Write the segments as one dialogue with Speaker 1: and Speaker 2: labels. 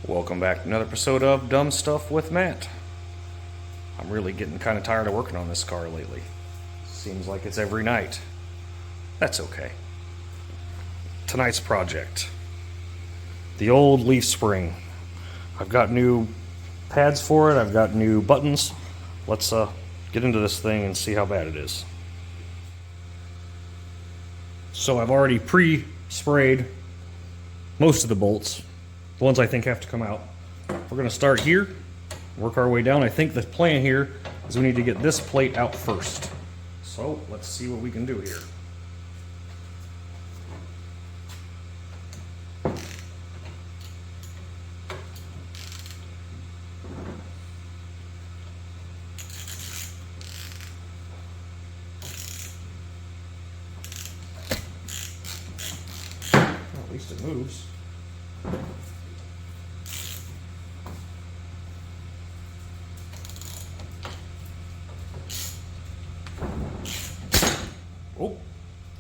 Speaker 1: Welcome back to another episode of Dumb Stuff with Matt. I'm really getting kind of tired of working on this car lately. Seems like it's every night. That's okay. Tonight's project. The old leaf spring. I've got new pads for it. I've got new buttons. Let's get into this thing and see how bad it is. So I've already pre-sprayed most of the bolts. The ones I think have to come out. We're going to start here, work our way down. I think the plan here is we need to get this plate out first. So let's see what we can do here. Well, at least it moves. Oh,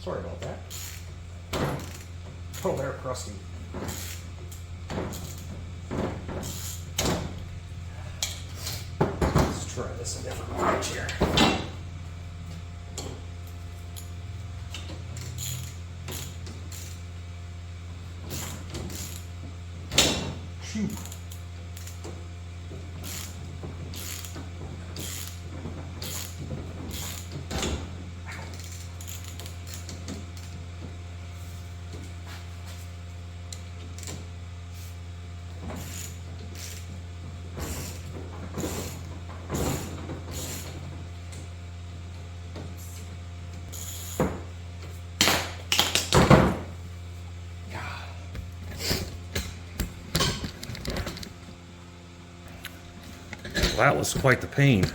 Speaker 1: sorry about that. Oh, they're crusty. Let's try this a different approach here. Phew. That was quite the pain.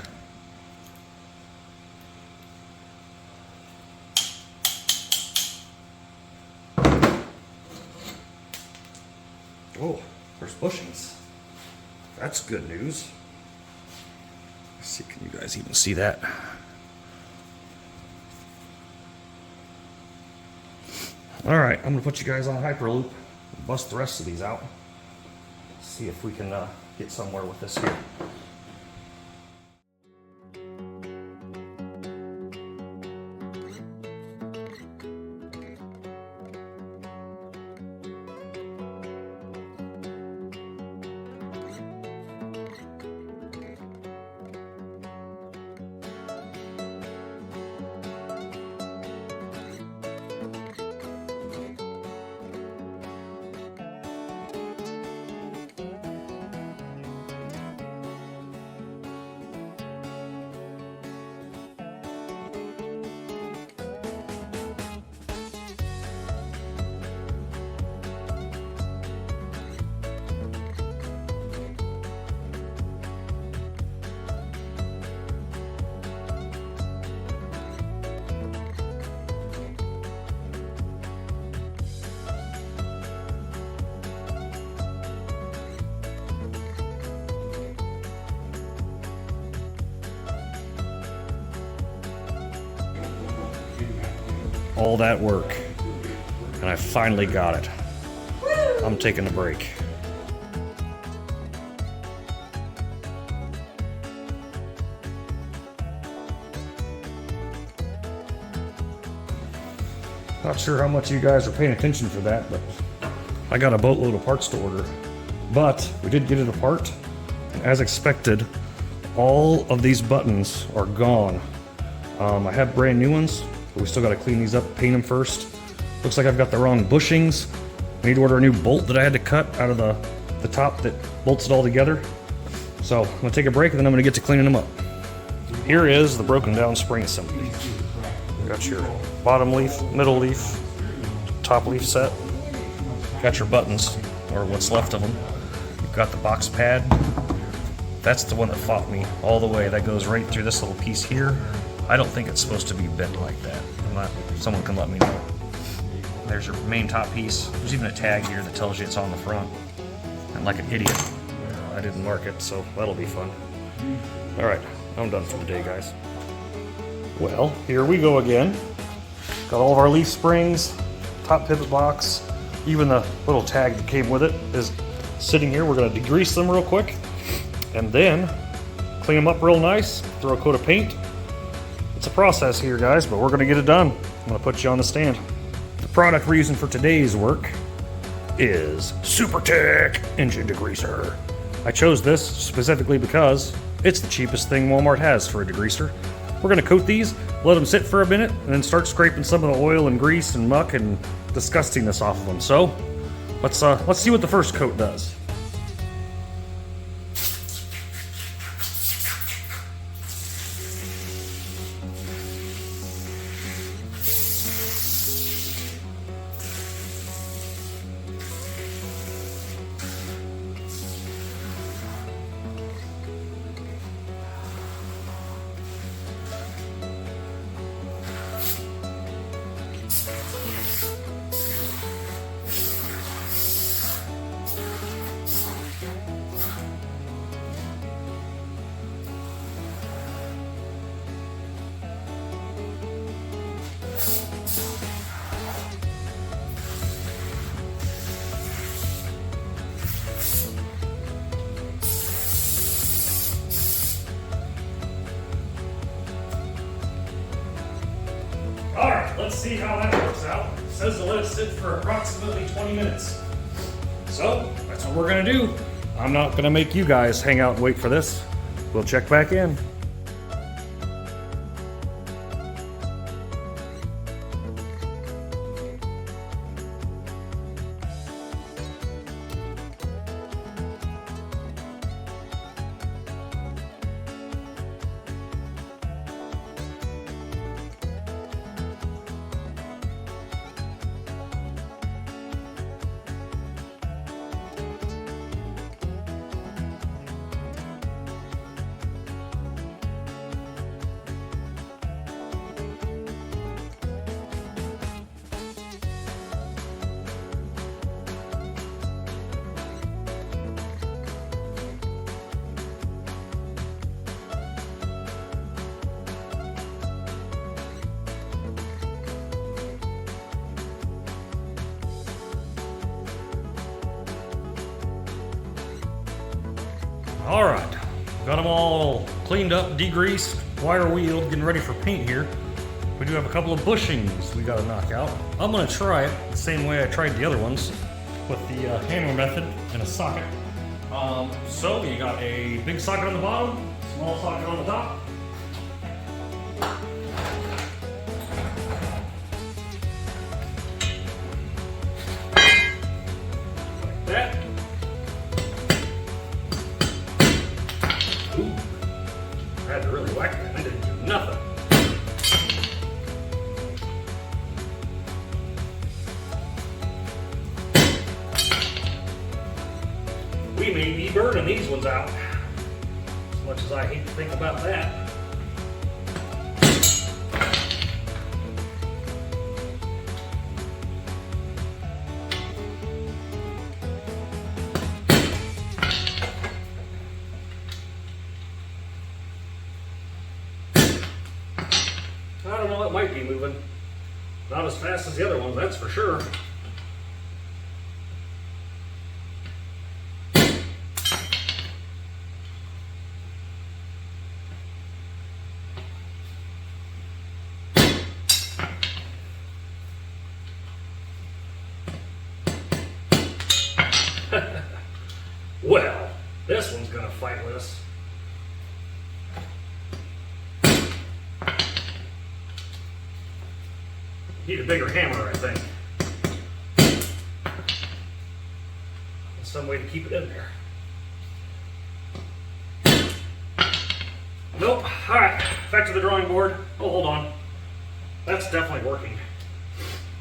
Speaker 1: Oh, there's bushings. That's good news. Let's see, can you guys even see that? All right, I'm gonna put you guys on Hyperloop, bust the rest of these out. See if we can get somewhere with this here. All that work, and I finally got it. I'm taking a break. Not sure how much you guys are paying attention for that, but I got a boatload of parts to order. But we did get it apart. As expected, all of these buttons are gone. I have brand new ones, but we still got to clean these up, paint them first. Looks like I've got the wrong bushings. I need to order a new bolt that I had to cut out of the top that bolts it all together. So I'm gonna take a break and then I'm gonna get to cleaning them up. Here is the broken down spring assembly. Got your bottom leaf, middle leaf, top leaf set. Got your buttons, or what's left of them. You've got the box pad. That's the one that fought me all the way. That goes right through this little piece here. I don't think it's supposed to be bent like that. Someone can let me know. There's your main top piece. There's even a tag here that tells you it's on the front. And like an idiot, I didn't mark it, so that'll be fun. All right, I'm done for the day, guys. Well, here we go again. Got all of our leaf springs, top pivot box, even the little tag that came with it is sitting here. We're going to degrease them real quick and then clean them up real nice, throw a coat of paint. It's a process here, guys, but we're going to get it done. I'm going to put you on the stand. The product we're using for today's work is SuperTech Engine Degreaser. I chose this specifically because it's the cheapest thing Walmart has for a degreaser. We're going to coat these, let them sit for a minute, and then start scraping some of the oil and grease and muck and disgustingness off of them. So let's see what the first coat does. Alright, let's see how that works out. It says to let it sit for approximately 20 minutes. So, that's what we're going to do. I'm not going to make you guys hang out and wait for this. We'll check back in. Alright, got them all cleaned up, degreased, wire wheeled, getting ready for paint here. We do have a couple of bushings we got to knock out. I'm going to try it the same way I tried the other ones, with the hammer method and a socket. So you got a big socket on the bottom, small socket on the top. Like that. Ooh, I had to really whack that. I didn't do nothing. We may be burning these ones out. As much as I hate to think about that. I don't know, it might be moving. Not as fast as the other ones, that's for sure. Well, this one's gonna fight with us. Need a bigger hammer, I think. There's some way to keep it in there. Nope. Alright, back to the drawing board. Oh, hold on. That's definitely working.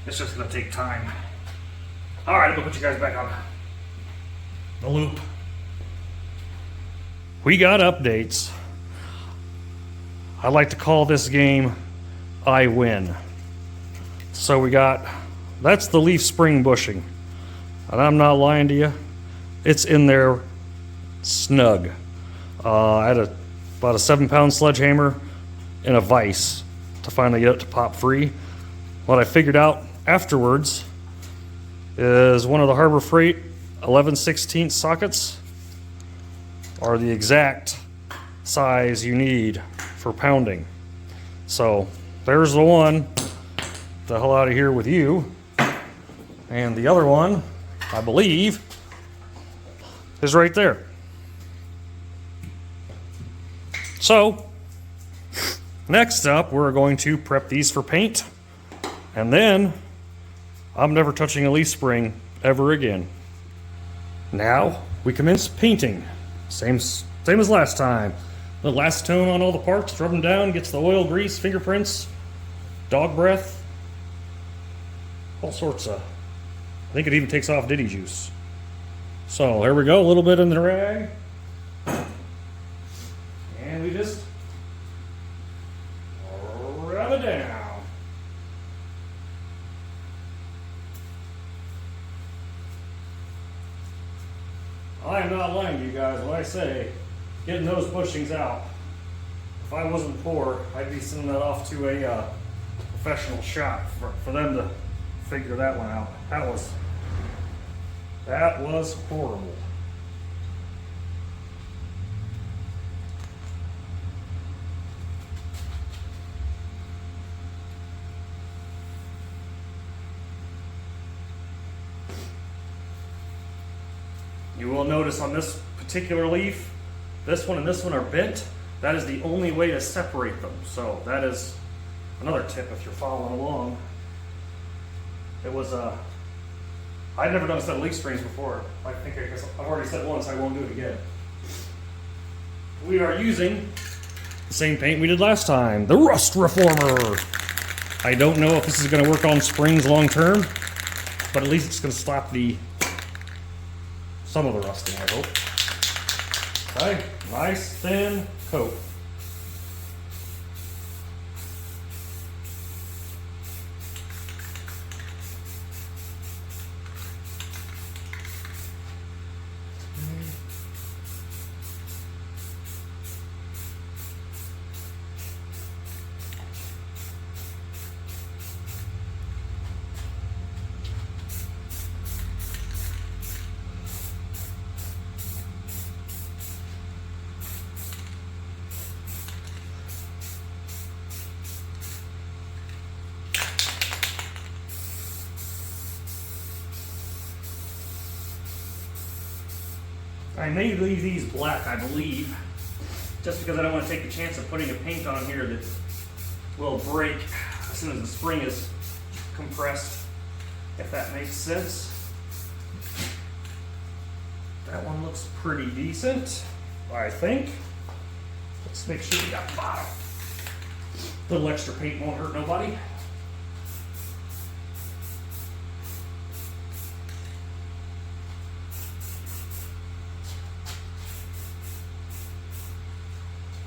Speaker 1: It's just gonna take time. Alright, I'm gonna put you guys back on the loop. We got updates. I like to call this game I Win. So we got, that's the leaf spring bushing. And I'm not lying to you, it's in there snug. I had about a 7-pound sledgehammer and a vise to finally get it to pop free. What I figured out afterwards is one of the Harbor Freight 11/16 sockets are the exact size you need for pounding. So there's the one, the hell out of here with you. And the other one, I believe, is right there. So next up, we're going to prep these for paint, and then I'm never touching a leaf spring ever again. Now we commence painting. Same as last time. The last tone on all the parts, rub them down, gets the oil, grease, fingerprints, dog breath, all sorts of. I think it even takes off ditty juice. So there we go, a little bit in the rag. And we just rub it down. I am not lying to you guys when I say getting those bushings out. If I wasn't poor, I'd be sending that off to a professional shop for them to figure that one out. That was horrible. You will notice on this particular leaf, this one and this one are bent. That is the only way to separate them. So that is another tip if you're following along. It was I'd never done a set of leaf springs before. I think I've already said once, I won't do it again. We are using the same paint we did last time, the Rust Reformer. I don't know if this is going to work on springs long term, but at least it's going to stop some of the rusting, I hope. Okay, nice thin coat. I may leave these black, I believe, just because I don't want to take the chance of putting a paint on here that will break as soon as the spring is compressed, if that makes sense. That one looks pretty decent, I think. Let's make sure we got the bottom. A little extra paint won't hurt nobody.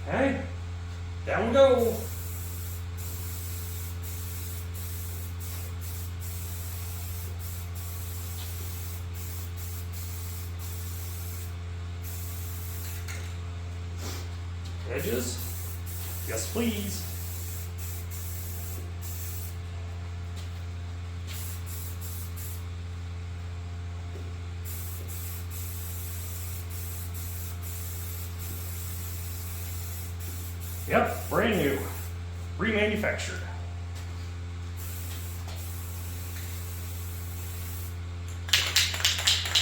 Speaker 1: Okay, down we go. Edges, yes please. Yep, brand new, remanufactured.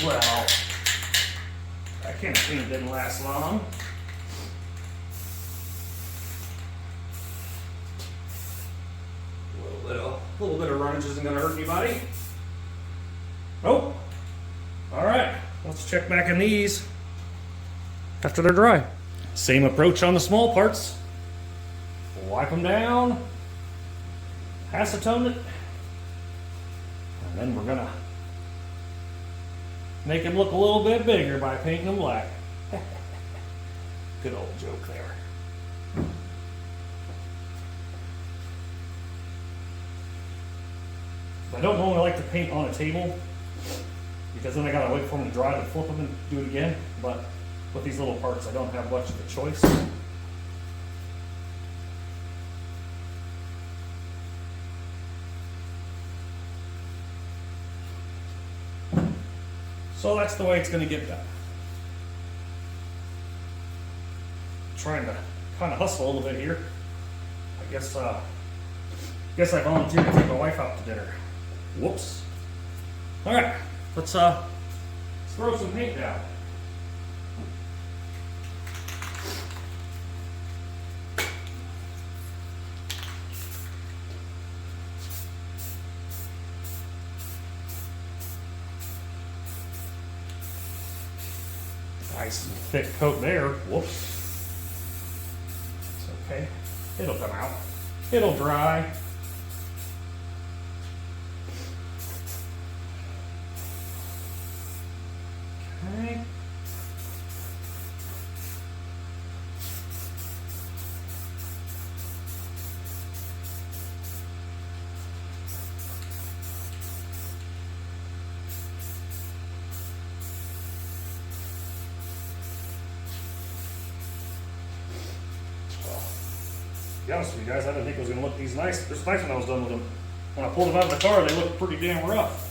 Speaker 1: Well, that can of paint didn't last long. A little bit of runnage isn't going to hurt anybody. Nope. All right, let's check back in these after they're dry. Same approach on the small parts. Wipe them down, acetone it, and then we're gonna make them look a little bit bigger by painting them black. Good old joke there. I don't normally like to paint on a table because then I gotta wait for them to dry to flip them and do it again, but with these little parts I don't have much of a choice. So that's the way it's going to get done. Trying to kind of hustle a little bit here. I guess I volunteered to take my wife out to dinner. Whoops. All right, let's throw some paint down. Nice and thick coat there. Whoops. It's okay. It'll come out. It'll dry. Okay. To be honest with you guys, I didn't think it was going to look these nice. This nice when I was done with them. When I pulled them out of the car, they looked pretty damn rough.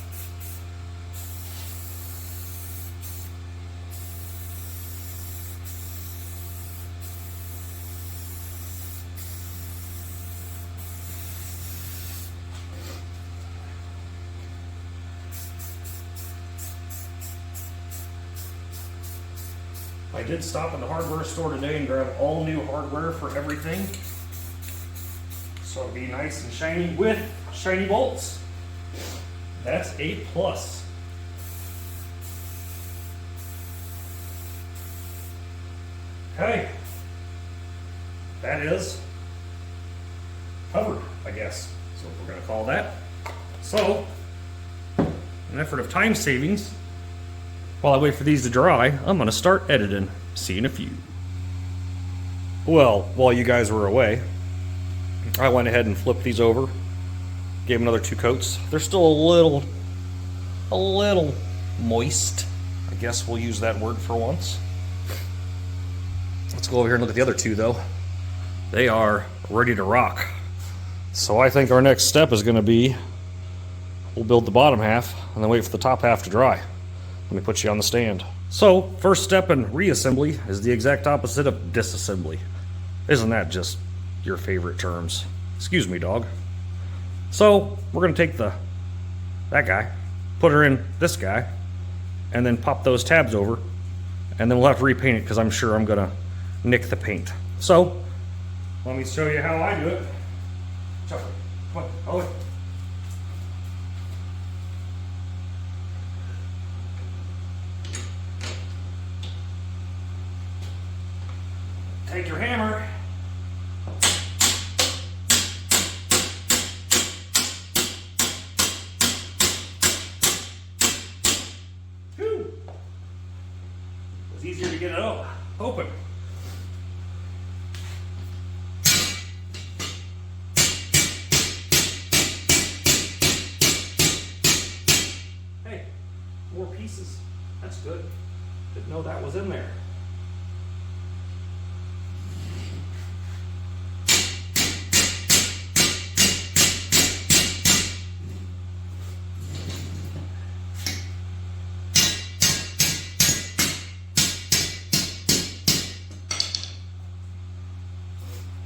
Speaker 1: I did stop in the hardware store today and grab all new hardware for everything. So it'll be nice and shiny with shiny bolts. That's a plus. Okay. That is covered, I guess. That's what we're going to call that. So, in an effort of time savings, while I wait for these to dry, I'm going to start editing. See you in a few. Well, while you guys were away, I went ahead and flipped these over, gave them another 2 coats. They're still a little moist. I guess we'll use that word for once. Let's go over here and look at the other 2 though. They are ready to rock. So I think our next step is going to be, we'll build the bottom half and then wait for the top half to dry. Let me put you on the stand. So, first step in reassembly is the exact opposite of disassembly. Isn't that just your favorite terms? Excuse me, dog. So, we're going to take that guy, put her in this guy, and then pop those tabs over, and then we'll have to repaint it because I'm sure I'm going to nick the paint. So, let me show you how I do it. Come on, hold it. Take your hammer. Whew. It was easier to get it open. Hey, more pieces. That's good. Didn't know that was in there.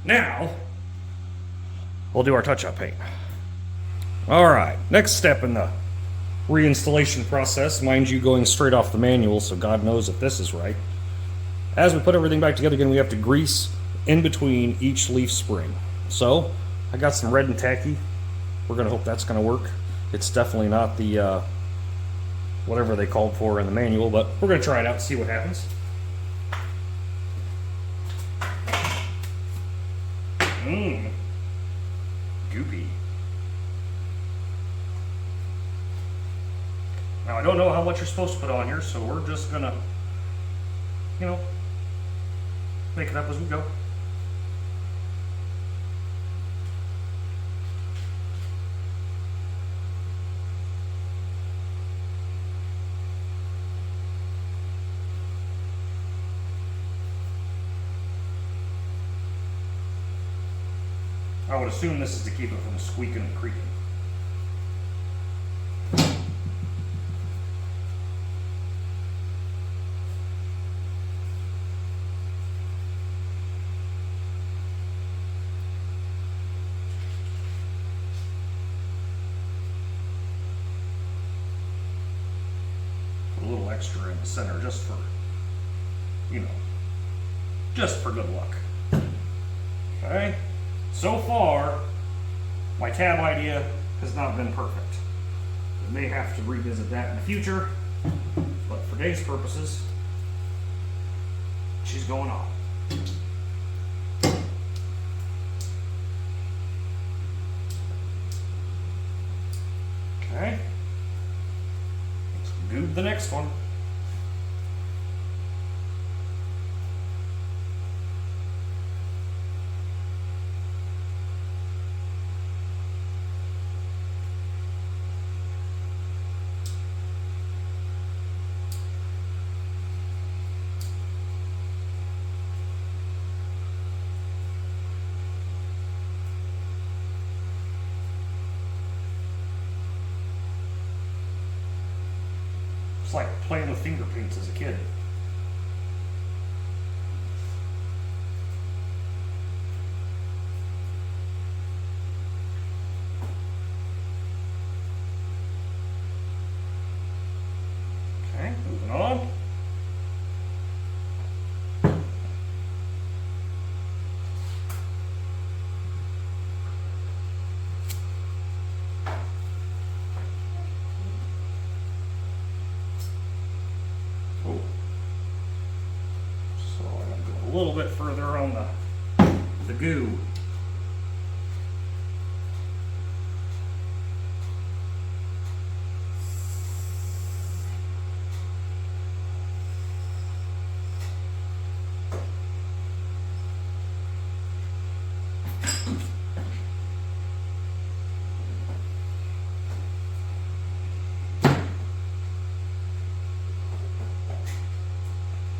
Speaker 1: Now, we'll do our touch-up paint. All right, next step in the reinstallation process, mind you going straight off the manual, so God knows if this is right. As we put everything back together again, we have to grease in between each leaf spring. So, I got some red and tacky. We're gonna hope that's gonna work. It's definitely not the, whatever they called for in the manual, but we're gonna try it out and see what happens. Goopy. Now I don't know how much you're supposed to put on here, so we're just gonna, make it up as we go. I would assume this is to keep it from squeaking and creaking. a little extra in the center just for, you know, just for good luck. Okay, so far, my tab idea has not been perfect. I may have to revisit that in the future, but for today's purposes, she's going on. Okay, let's do the next one. It's like playing with finger paints as a kid. Okay, moving on. A little bit further on the goo.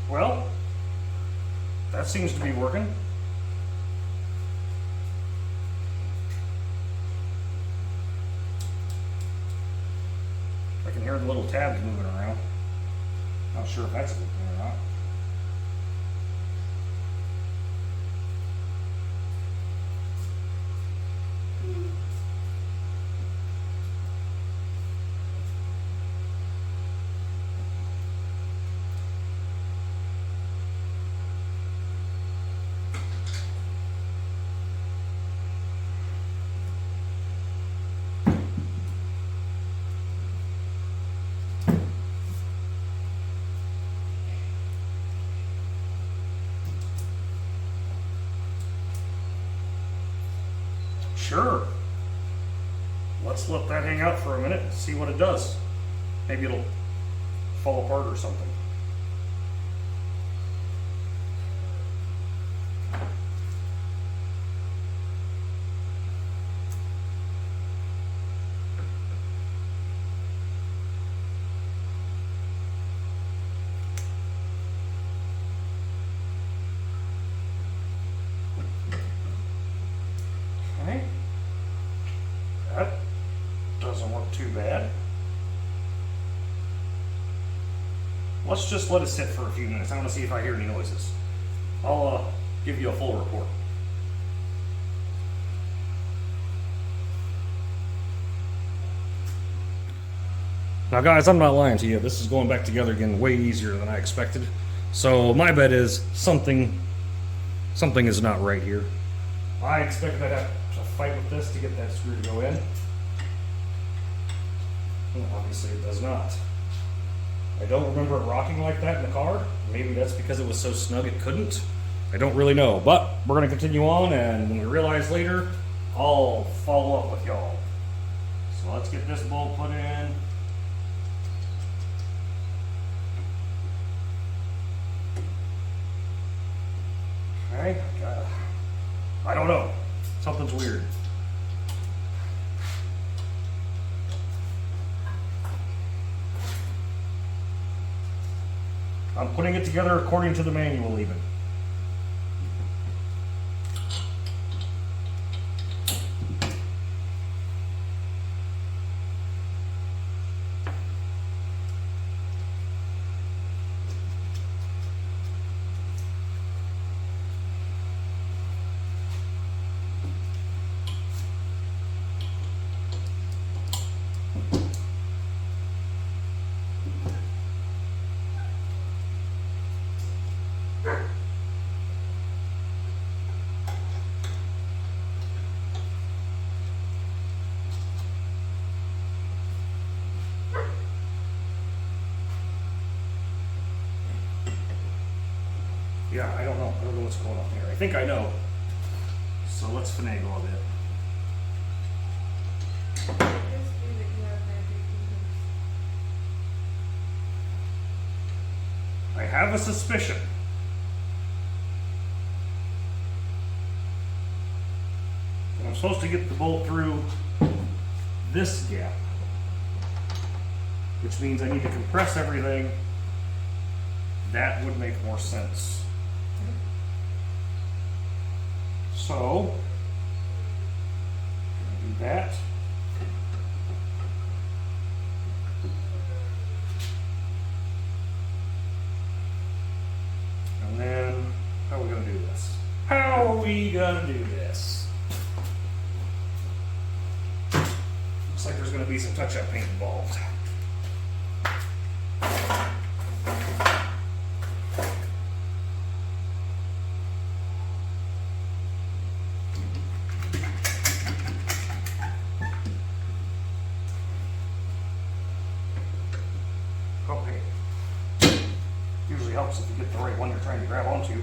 Speaker 1: Well, that seems to be working. I can hear the little tabs moving around. Not sure if that's a good thing or not. Sure. Let's let that hang out for a minute and see what it does. Maybe it'll fall apart or something. Okay. That doesn't look too bad. Let's just let it sit for a few minutes. I want to see if I hear any noises. I'll give you a full report. Now guys, I'm not lying to you. This is going back together again way easier than I expected. So my bet is something is not right here. I expected I'd have to fight with this to get that screw to go in. And obviously it does not. I don't remember it rocking like that in the car. Maybe that's because it was so snug it couldn't. I don't really know, but we're gonna continue on, and when we realize later, I'll follow up with y'all. So let's get this bolt put in. Okay, I don't know. Something's weird. I'm putting it together according to the manual even. Yeah, I don't know. I don't know what's going on here. I think I know. So let's finagle a bit. I have a suspicion. And I'm supposed to get the bolt through this gap, which means I need to compress everything. That would make more sense. So, do that. And then, how are we going to do this? How are we going to do this? Looks like there's going to be some touch-up paint involved. Okay. Usually helps if you get the right one you're trying to grab onto.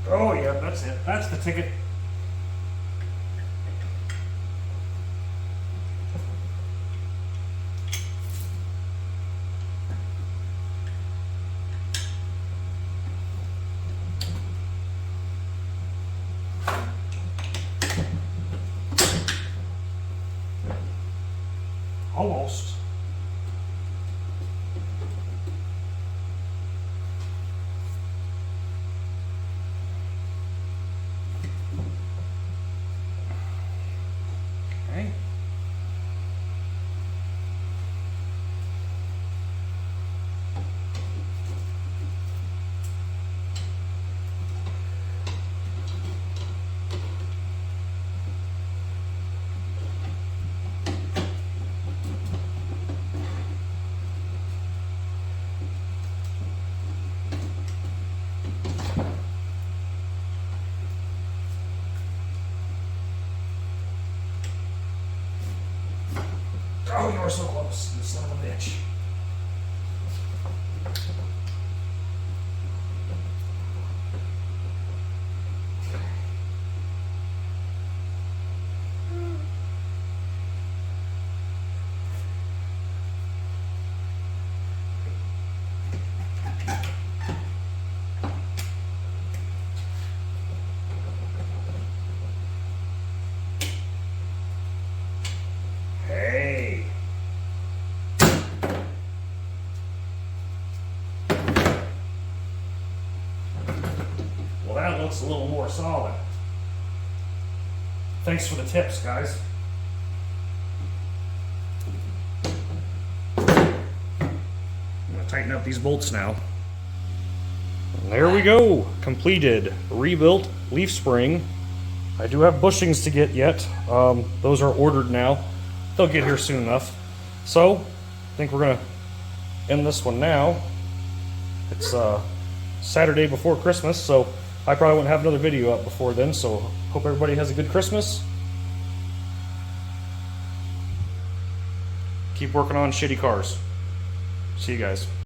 Speaker 1: Oh yeah, that's it. That's the ticket. Almost. Okay. Oh, you were so close, you son of a bitch. Hey. Well, that looks a little more solid. Thanks for the tips, guys. I'm going to tighten up these bolts now. And there we go. Completed. Rebuilt leaf spring. I do have bushings to get yet. Those are ordered now. They'll get here soon enough. So, I think we're going to end this one now. It's Saturday before Christmas, so I probably won't have another video up before then, so hope everybody has a good Christmas. Keep working on shitty cars. See you guys.